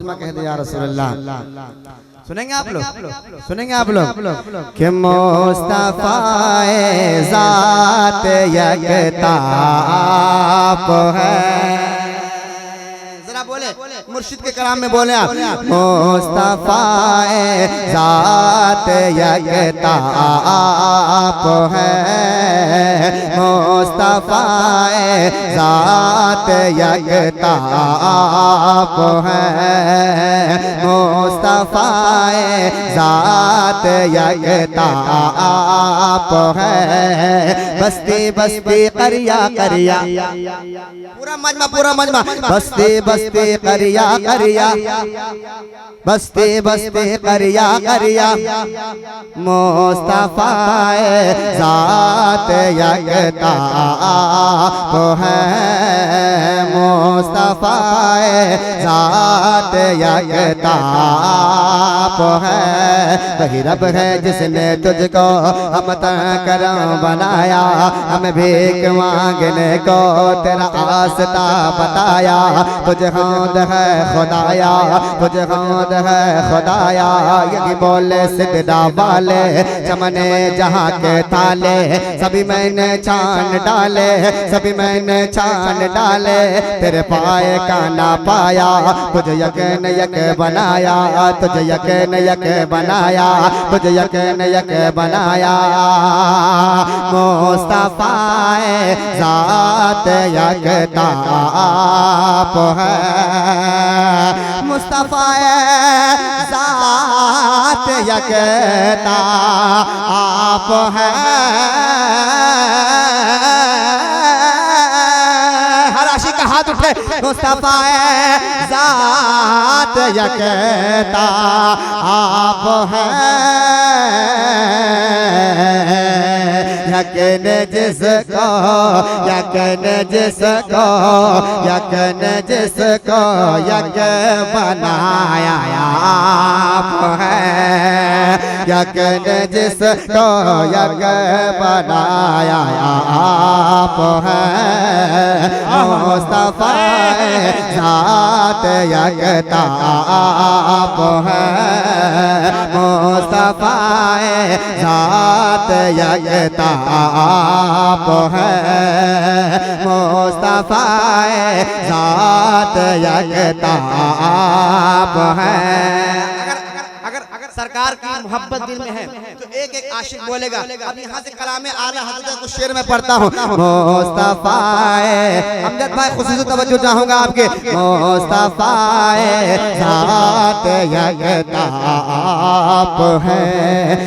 मजमा कह दे या रसूल अल्लाह। सुनेंगे आप लोग, सुनेंगे आप लोग कि मुस्तफाए ज़ात यकताप है। जरा बोले मुर्शिद के कलाम में बोले आप, मुस्तफाए ज़ात यकताप है, मुस्तफाए ज़ात यकताप है, मुस्तफाए ज़ात यकताप है। बस्ती बस्ती करिया करिया, पूरा मजमा बस्ती बस्ती करिया करिया, बस्ती बस्ती करिया करिया, मुस्तफाए ज़ात यकताप है, मुस्तफाए ज़ात यकताप है। वही रब है जिसने तुझको हमता करम बनाया, हमें भीख मांगने को तेरा आस्था बताया। तुझे हौद है खुदाया, तुझे हौद है खुदाया, यही बोले सिद्दा वाले चमने जहाँ के ताले, सभी मैंने छान डाले, सभी मैंने छान डाले, तेरे पाए का ना पाया। तुझे यकीन यक बनाया, तुझे यकीन यक बनाया, तुझे यकीन यक बनाया। मुस्तफाए ज़ात यकताप है, मुस्तफाए ज़ात यकताप है। हर आशिक का हाथ उठे, मुस्तफाए ज़ात यकताप है। यकीन जिसको, यकीन जिसको, यकीन जिसको यक बनाया आप है, यकीन जिसको यक बनाया आप है। मुस्तफाए ज़ात यकताप है, मुस्तफाए ज़ात यकताप है, मुस्तफाए ज़ात यकताप है। सरकार की मोहब्बत दिल में है तो एक एक आशिक बोलेगा। अब यहाँ से कलामे आला हज़रत को शेर में पढ़ता हूँ। मुस्तफाए अमजद भाई खुसूसी तवज्जो चाहूँगा आपके। मुस्तफाए ज़ात यकताप है,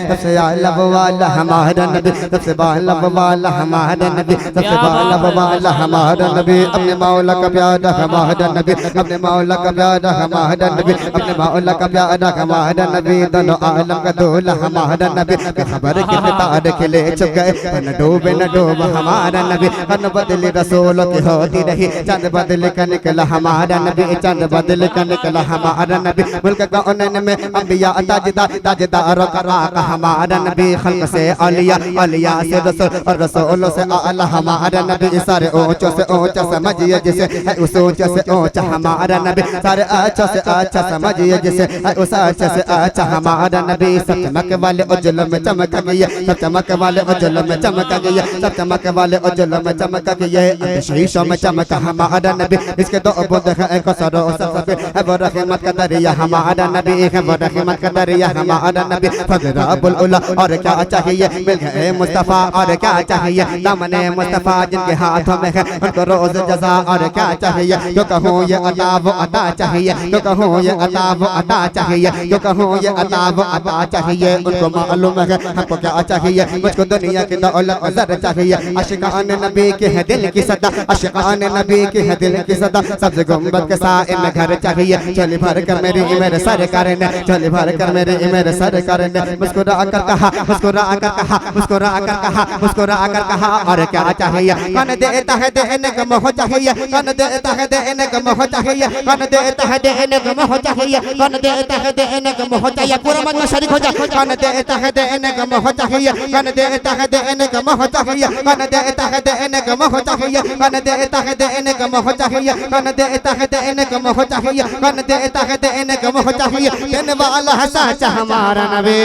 सबसे आलब वाला हमारा नबी, सबसे बालब वाला हमारा नबी, सबसे बालब वाला हमारा नबी। अपने मौला का प्यारा हमारा नबी, अपने मौला का प्यारा हमारा नबी, अपने मौला का प्यारा हमारा नबी। दोनों आलम का दूल्हा हमारा नबी, खबर के तार खिले छुप गए, न डूबे न डूब हमारा नबी। न बदली रसूलों की होती रही, चंद बदल का निकला हमारा नबी, चंद बदल का निकला हमारा नबी। मुल्क का उन्नयन में अंबिया ताजदार, ताजदारों का आका हमारा नबी। खल्क से औलिया, औलिया से रसूल और रसूलों से आला हमारा नबी। सारे ऊंचों से ऊंचा समझिए जिसे है उस ऊंचे से ऊंचा हमारा नबी। सारे अच्छा से अच्छा समझिए जिसे है उस अच्छे से अच्छा हमारा नबी। सब चमक वाले उज्जवल में चमक गया, सब चमक वाले उज्जवल में चमक गया, सब चमक वाले उज्जवल में चमक गया। शीशों में चमक हमारा नबी, इसके दो बुध है एक सरो सब है वो रहमत का दरिया हमारा नबी है, वो रहमत का दरिया हमारा नबी। फजराबुल उला और क्या चाहिए, मिल गए मुस्तफा और क्या चाहिए। दामने मुस्तफा जिनके हाथों में है उनको रोज जज़ा और क्या चाहिए। जो कहूँ ये अता वो अता चाहिए, जो कहूँ ये अता वो अता चाहिए, जो कहूँ ये अता वो अता चाहिए। उनको मालूम है हमको क्या चाहिए, मुझको दुनिया की दौलत नजर चाहिए। आशिकान नबी के है दिल की सदा, आशिकान नबी के है दिल की सदा। सबसे गुंबद के साए में घर चाहिए, चोली भर कर मेरी मेरे सरकार ने, चोली भर कर मेरी मेरे सरकार ने। मुस्कुरा कर कहा, मुस्कुरा कर कहा, मुस्कुरा कर कहा, मुस्कुरा कर कहा और क्या चाहिए। कौन देता है देने का मोह चाहिए, कौन देता है देने का मोह चाहिए, कौन देता है देने का मोह चाहिए, कौन देता है देने का मोह चाहिए। पूरा मजमा शरीक हो जा कौन देता है देने का मोह चाहिए कौन देता है देने का मोह चाहिए कौन देता है देने का मोह चाहिए कौन देता है देने का मोह चाहिए कौन देता है देने का मोह चाहिए कौन देता है देने का मोह चाहिए देने वाला है सच्चा हमारा नबी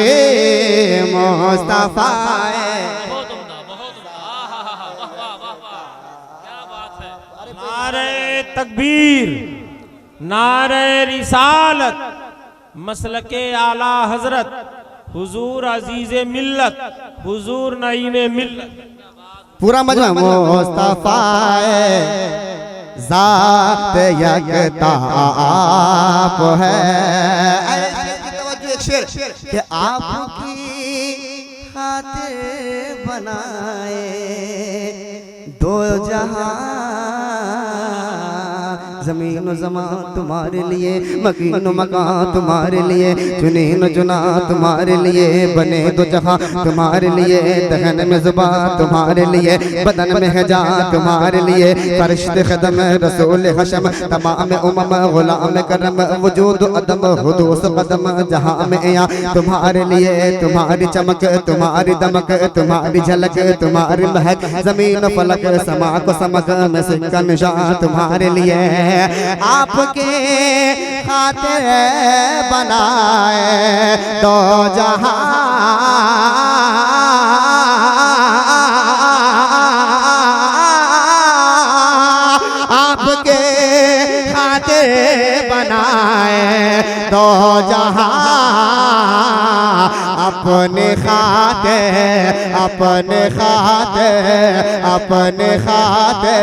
मुस्तफा नारे तकबीर नारे रिसालत मसलके आला हजरत हुजूर अजीज़े मिल्लत हुजूर नईमे मिल्लत पूरा मजमा मुस्तफा ज़ात यकता आप है एक शेर कि आपकी खातिर बनाए दो जहां ज़मीन ज़मा तुम्हारे लिए मकीन मकान तुम्हारे लिए चुनी न चुना तुम्हारे लिए बने दो जहां तुम्हारे लिए दहन में ज़ुबान तुम्हारे लिए बदन में है जान तुम्हारे लिए फरिश्ते ख़दम रसूल हशम तमाम उमम गुलाम करम वजूद अदम हुदूस कदम जहां में या तुम्हारे लिए तुम्हारी चमक तुम्हारी दमक तुम्हारी झलक तुम्हारी महक ज़मीन फलक समा को समक में सिक्का निशान तुम्हारे लिए आपके खातिर बनाए दो जहां आपके खातिर बनाए दो जहां अपने खाते अपने खाते अपने खाते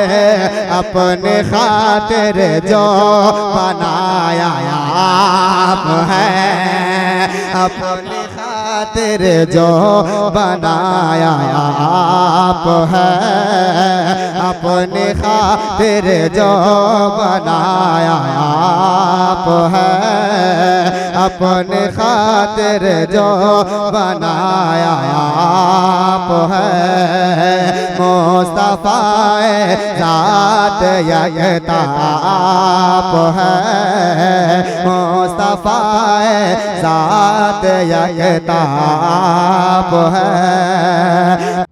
अपने खातिर जो बनाया आप है अपने खातिर जो बनाया आप है अपने खातिर जो बनाया आप है अपने खातिर जो बनाया आप है मुस्तफा ज़ात यकता आप है मुस्तफा ज़ात यकता आप है